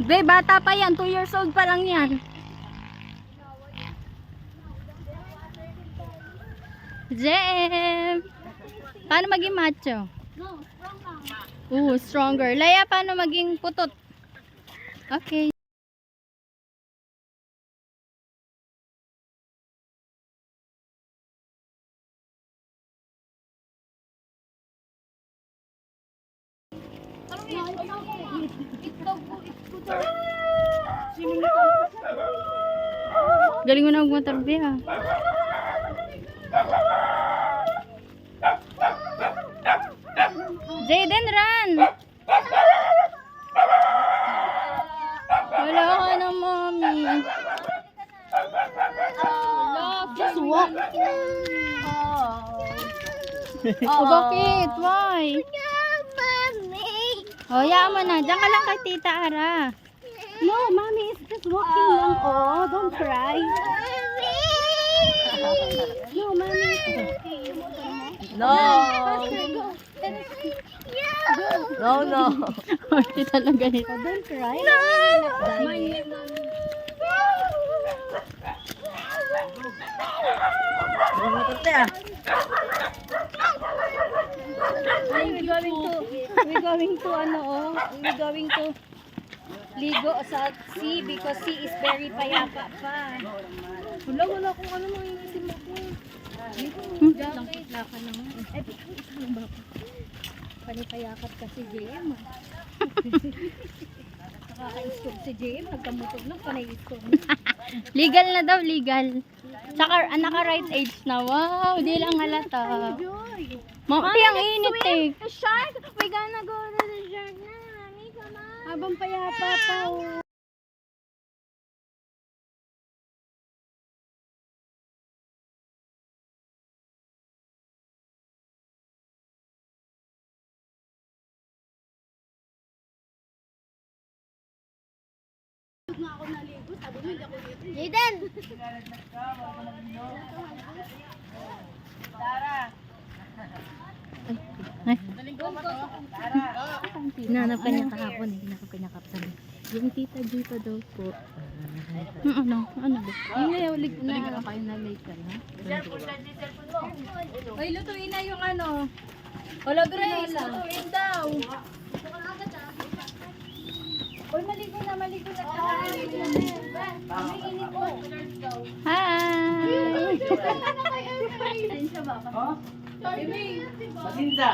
Be, bata pa yan. 2 years old pa lang yan. Jem! Paano maging macho? Stronger. Laya, paano maging putot? Okay. Galing mo na magmotor, Be, ha? Jaden, run! Wala ka na, mommy. Just walk. Oh, bakit? Why? Oh, yaan mo na. Diyan ka lang kay Tita Ara. No, mommy is just walking lang. Oh, don't cry. No, mommy is walking. No. No. Hindi talaga nito. Don't cry. No. We're going to ligo sa sea because sea is very payapa pa. Wala kung ano mangingisim ako. Langkit-laka naman. Ay, ano ba ako? Panipayakap kasi JM. Nakaka-istog si JM. Nagkamutog na, panay-istog. Legal na daw, legal. Saka, naka-right age na. Wow, di lang halata. Mami, ang init eh. The shark! We're gonna go to the shark na. Mami, come on. Habang payapa pa. Jaden! Hinanap ka niya kahapon eh. Hinakap sabi. Yung tita Gita daw po. Ano ba? Yung nayawlig na. Kayo na late ka na. Ay, lutuin na yung ano. Wala Grace, lutuin daw. Uy, maligo na. Hi! Matinda.